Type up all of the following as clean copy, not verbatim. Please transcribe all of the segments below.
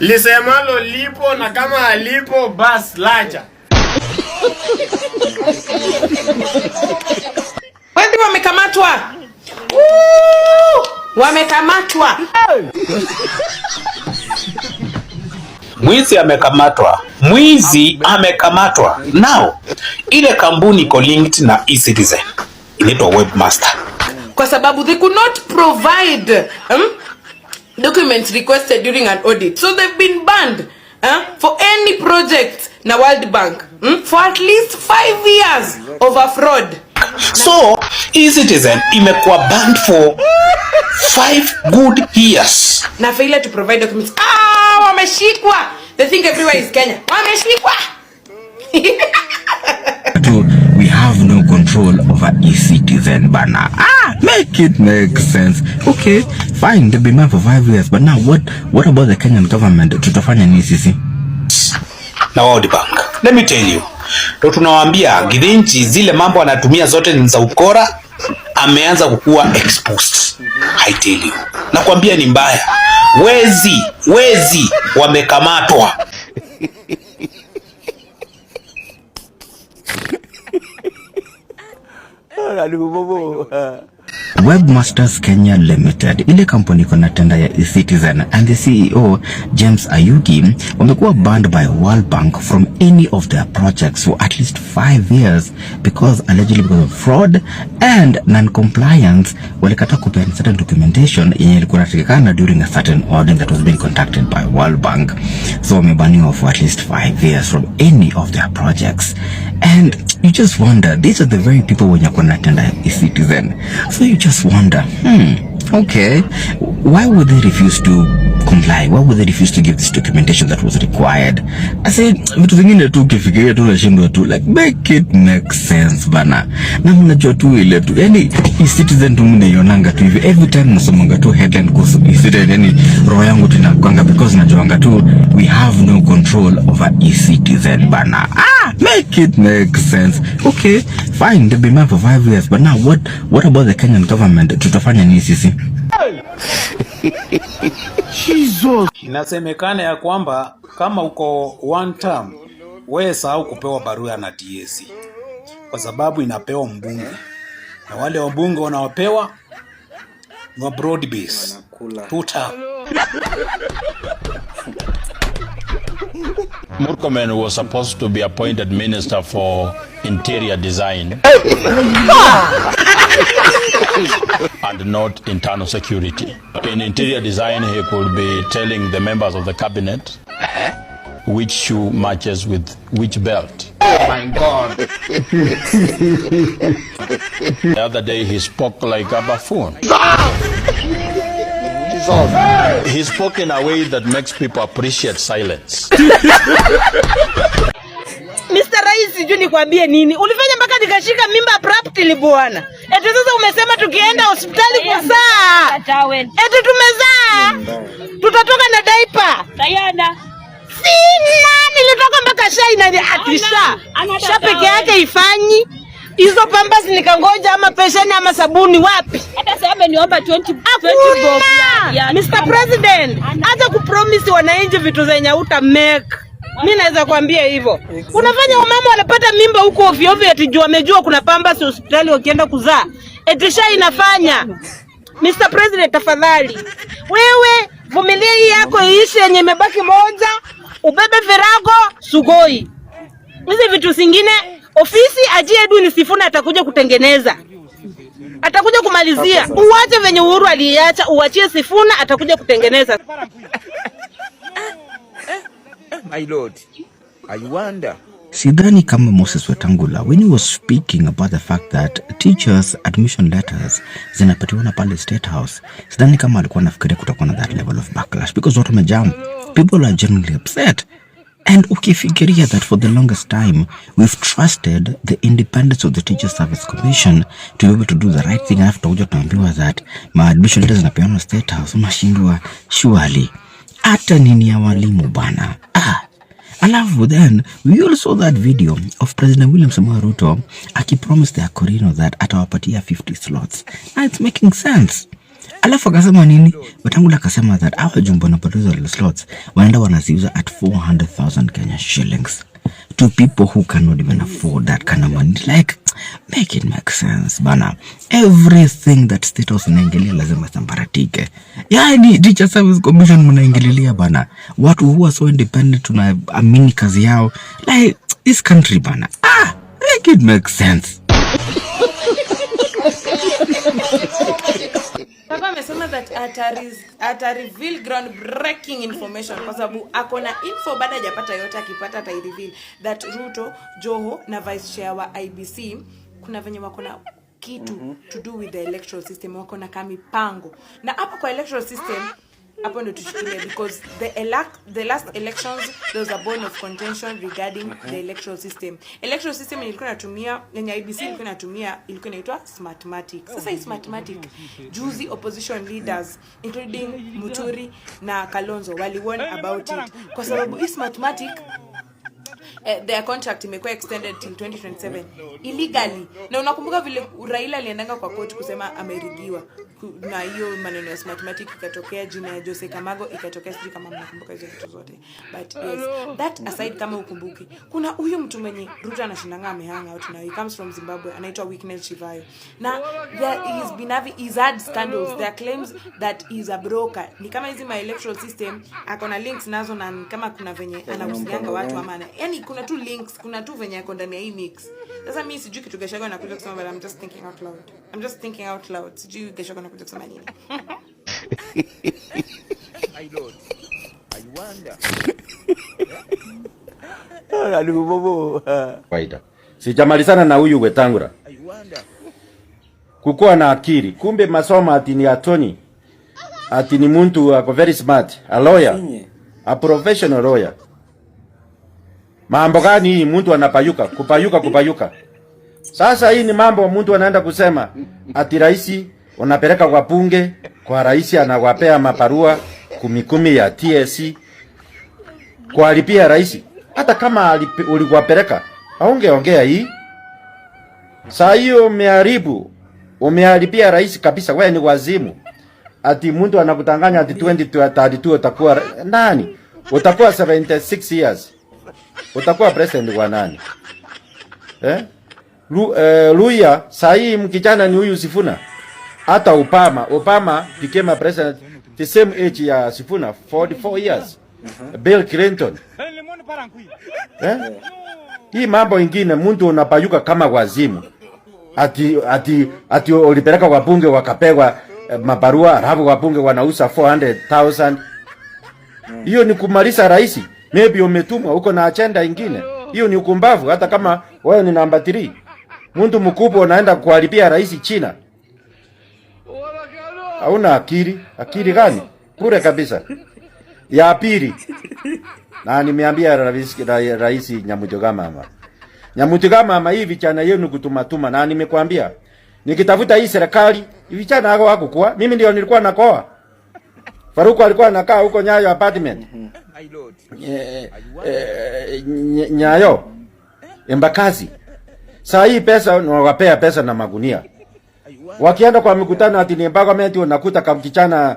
Lisemalo lipo na kama halipo bas laja. Wendi wamekamatwa. Wamekamatwa. Mwizi amekamatwa. Mwizi amekamatwa. Now, ile kampuni iko linked na eCitizen. Inaitwa Webmaster. Kwa sababu they could not provide documents requested during an audit. So they've been banned for any project na World Bank for at least 5 years of a fraud. So, eCitizen imekuwa banned for 5 good years. Na failure to provide documents. Wameshikwa. They think everywhere is Kenya. Wameshikwa. We have no control over eCitizen bana. Make it make sense. Okay, fine, they've been banned for 5 years, but now what about the Kenyan government? Tutafanya nini sisi? Na World Bank. Let me tell you. Ndio tunawaambia Githinji zile mambo anatumia zote ni za ukora, ameanza kukua exposed. I tell you. Nakwambia ni mbaya. Wezi wamekamatwa. Webmasters Kenya Limited, ile kampuni iko na tenda ya eCitizen, and the CEO James Ayugi wamekuwa banned by World Bank from any of their projects for at least 5 years allegedly because of fraud and non-compliance. Walikata kupeana certain documentation yenye ilikuwa inatakikana during a certain audit that was being conducted by World Bank. So wamebaniwa for at least 5 years from any of their projects. And you just wonder, these are the very people wenye kuna tenda ya eCitizen. So you just wonder, okay, why would they refuse to comply? Why would they refuse to give this documentation that was required? I said, vitu vingine tu ukifikiria tu unashindwa tu, like, make it make sense bana. Na mnajua tu ile tu, yani eCitizen tu mnaionanga tu hivi, every time nasomanga tu headline kuhusu eCitizen, yani roho yangu tunakwanga because najuanga tu we have no control over eCitizen bana. Make it make sense. Okay, fine, they've been banned for 5 years, but now what about the Kenyan government? Tutafanya nini sisi? Jesus. Inasemekana ya kwamba kama uko one term, wewe sahau kupewa barua na TSC. Kwa sababu inapewa mbunge. Na wale wabunge wanaopewa ni broad base. 2 term. Murkomen was supposed to be appointed Minister for Interior Design and not Internal Security. In Interior Design, he could be telling the members of the cabinet which shoe matches with which belt. Oh my God. The other day, he spoke like a buffoon. He spoke in a way that makes people appreciate silence. Mr. Rais, sijui nikwambie nini. Ulifanya mpaka nikashika mimba abruptly bwana. Eti sasa umesema tukienda hospitali kuzaa. Eti tumezaa. Tutatoka na diaper. Diana. Sina, nilitoka mpaka shai na atisha. Sha peke yake ifanyi. Hizo pambas nikangoja ama pesheni ama sabuni wapi? Hata sasa ameniomba 20 bob ya Mr. President, hata kupromise wananchi vitu zenye uta make. Mimi naweza kuambia hivyo. Unafanya wamama wanapata mimba huko ovyo ovyo eti jua amejua kuna pambas hospitali wakienda kuzaa. Eti sha inafanya. Mr. President, tafadhali. Wewe vumilia hii yako iishi yenye imebaki moja, ubebe virago sugoi. Hizi vitu zingine ofisi ajie Edwin Sifuna atakuja kutengeneza. Atakuja kumalizia. Uache venye Uhuru aliacha, uachie Sifuna atakuja kutengeneza. My lord, I wonder. Sidhani kama Moses Wetangula, when he was speaking about the fact that teachers admission letters zinapatiwana pale State House, sidhani kama alikuwa anafikiria kutakuwa na that level of backlash, because watu wamejam. People are genuinely upset. And ukifikiria that for the longest time we've trusted the independence of the Teachers Service Commission to be able to do the right thing, after utakuja tunaambiwa that admission letters zinapeanwa State House, unashindwa surely hata nini ya walimu bana. Alafu then we all saw that video of President William Samoei Ruto akipromise the Akorino that atawapatia 50 slots. Now it's making sense. Alafu akasema nini? Wetangula akasema that our jumbo na potential slots wanaenda wanaziuza at 400,000 Kenya shillings to people who cannot even afford that kind of money. Like, make it make sense bana. Everything that state house inaingilia lazima sambaratike. Yani Teacher Service Commission mnaingililia bana. Watu who are so independent tunaamini kazi yao. Like, this country bana. Make it make sense. Papa amesema that ata reveal groundbreaking information kwa sababu akona info baada hajapata yote, akipata ata reveal that Ruto, Joho na vice chair wa IBC kuna venye wakona kitu to do with the electoral system, wakona kamipango. Na hapo kwa electoral system hapo ndo tushikilie, because the last elections there was a bone of contention regarding the electoral system. Electoral system ilikuwa inatumia yenye IBC ilikuwa inatumia, ilikuwa inaitwa Smartmatic. Sasa hii Smartmatic juzi opposition leaders including Muturi na Kalonzo wali warn about it kwa sababu hii Smartmatic their contract imekuwa extended till 2027 illegally. Na unakumbuka vile Raila aliendanga kwa court kusema amerigiwa, na hiyo maneno ya Smartmatic ikatokea, jina ya Jose Kamago ikatokea, sisi kama mnakumbuka hizo vitu zote. But yes, that aside, kama ukumbuki, kuna huyu mtu mwenye Ruto anashindanga amehanga out now, he comes from Zimbabwe, anaitwa Weakness Chivayo. Na he's had scandals, there are claims that he's a broker. Ni kama hizi my electoral system akona links nazo, na kama kuna venye anahusianga watu ama yani kuna tu links, kuna tu venye yako ndani ya hii mix. Sasa mimi sijui kitu Gachagua anakuja kusema, but I'm just thinking out loud. Sijui Gachagua anakuja kusema nini. My lord, I wonder. Faida. Sijamalizana na huyu Wetangula. Kukuwa na akili. Kumbe masomo ati ni attorney. Ati ni mtu ako very smart. A lawyer. A professional lawyer. Mambo gani hii mtu anapayuka? Kupayuka. Sasa hii ni mambo mtu anaenda kusema ati rais unapeleka kwa bunge, kwa rais anawapea maparua 10 ya TSC kwa alipia rais. Hata kama uliwapeleka haungeongea hii. Saa hiyo umeharibia rais kabisa. Wewe ni wazimu. Ati mtu anakutanganya ati 2032 utakuwa nani? Utakuwa 76 years. Utakuwa president wa nani? Luya, saa hii mkijana ni huyu Sifuna. Hata Obama became a president the same age ya Sifuna, 44 years. Bill Clinton. Hii mambo ingine mtu unapayuka kama wazimu. Ati ulipeleka wabunge wakapewa mabarua, halafu wabunge wanauza 400,000. Hiyo ni kumaliza rais. Maybe umetumwa uko na agenda ingine. Hiyo ni ukumbavu. Hata kama wewe ni namba 3. Mtu mkubwa unaenda kuharibia rais China. Hauna akili. Akili gani? Bure kabisa. Ya pili. Na nimeambia rais Nyamutuga mama hii vijana yenu kutumatuma, na nimekwambia nikitafuta hii serikali vijana hao wako kwa mimi ndio nilikuwa nakoa. Faruku alikuwa anakaa huko Nyayo apartment. Nyayo Embakasi. Saa hii pesa unawapea pesa na magunia. Wakienda kwa mikutano ati ni mpaka meti unakuta kama kichana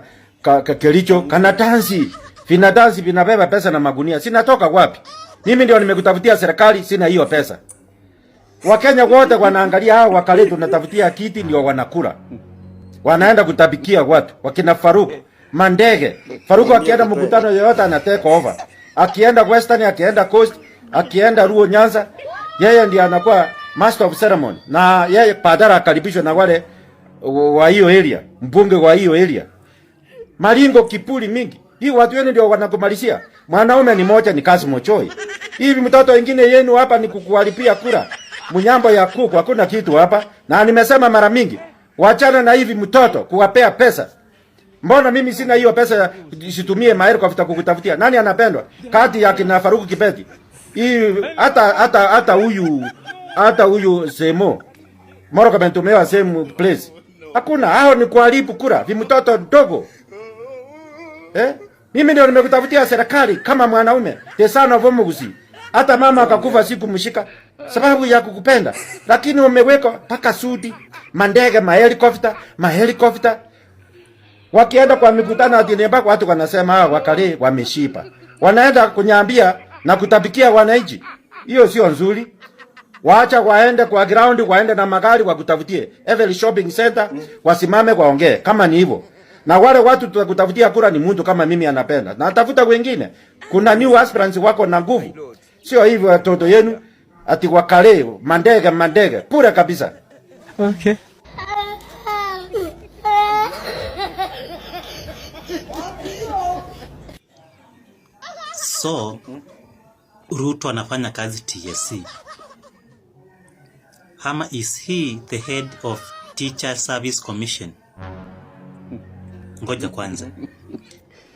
Kericho kana tansi. Vina tansi vinabeba pesa na magunia. Sinatoka wapi? Mimi ndio nimekutafutia serikali, sina hiyo pesa. Wakenya wote wanaangalia hao wakale tunatafutia kiti ndio wanakula. Wanaenda kutabikia watu. Wakina Faruku Mandege. Faruku akienda mkutano yoyote ana take over. Akienda Western, akienda Coast, akienda Ruo Nyanza, yeye ndiye anakuwa master of ceremony. Na yeye padara akaribishwa na wale wa hiyo area, mbunge wa hiyo area. Maringo kipuli mingi. Hii watu wenu ndio wanakumalishia. Mwanaume ni moja ni kazi mochoi. Hivi mtoto wengine yenu hapa ni kukuharibia kura. Munyambo ya kuku hakuna kitu hapa. Na nimesema mara mingi, wachana na hivi mtoto kuwapea pesa. Mbona mimi sina hiyo pesa situmie mahali kwa kukutafutia? Nani anapendwa? Kati ya kina Faruku Kibeti. Hii hata huyu Semo. Moro kama tumewa same place. Hakuna, hao ni kuharibu kura, vimtoto ndogo. Mimi ndio nimekutafutia serikali kama mwanaume. Tesana vomugusi. Hata mama akakufa siku mshika sababu ya kukupenda. Lakini umeweka paka sudi, mandege, mahelikopter. Wakienda kwa mikutano ati ni mpaka watu wanasema wakali wameshipa. Wanaenda kunyambia na kutabikia wananchi. Hiyo sio nzuri. Waacha waende kwa ground, waende na magari wakutafutie every shopping center, wasimame waongee kama ni hivyo. Na wale watu tutakutafutia kura ni mtu kama mimi anapenda. Na tafuta wengine. Kuna new aspirants wako na nguvu. Sio hivyo watoto yenu ati wakale mandege pura kabisa. Okay. So Ruto anafanya kazi TSC. Hama is he the head of Teacher Service Commission? Ngoja kwanza.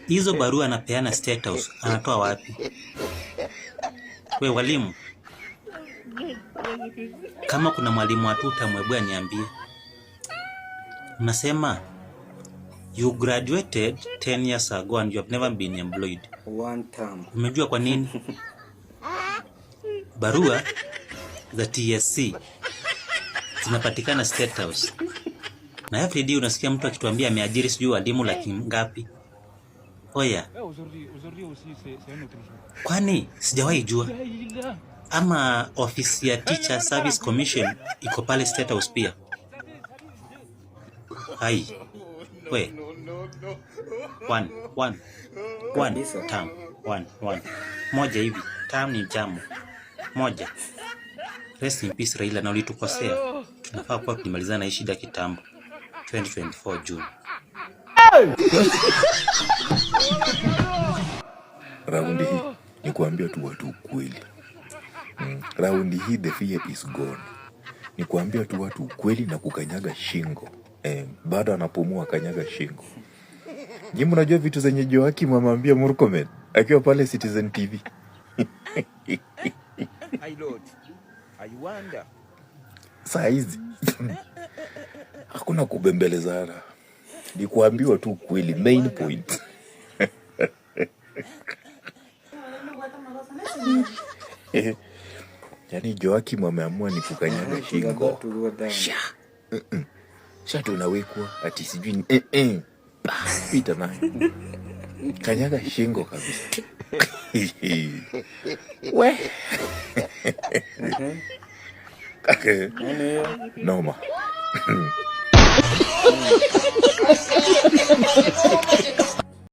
Hizo barua anapeana State House anatoa wapi? We walimu, kama kuna mwalimu atuta mwebua niambie. Unasema you graduated 10 years ago and you have never been employed. One term. Umejua kwa nini? Barua za TSC zinapatikana State House. Na every day unasikia mtu akituambia ameajiri sijui walimu laki ngapi. Oya. Kwani sijawahi jua. Ama ofisi ya Teacher Service Commission iko pale State House pia. Hai. We. One term. One. Moja hivi. Term ni jamu. Moja. Rest in peace Raila, na ulitukosea. Tunafaa kwa kumalizana hii shida kitambo. 2024 June. Raundi hii ni kuambia tu watu ukweli. Raundi hii the fear is gone. Ni kuambia tu watu ukweli na kukanyaga shingo. Bado anapumua kanyaga shingo. Nyinyi mnajua vitu zenye Joakim amwambia Murkomen akiwa pale Citizen TV. I Lord, I wonder. Saizi hakuna kubembelezana. Ni kuambiwa tu kweli, main point. Yaani Joakim ameamua ni kukanyaga shingo. Sha tunawekwa ati sijui pita nayo. Kanyaga shingo kabisa. We. Noma.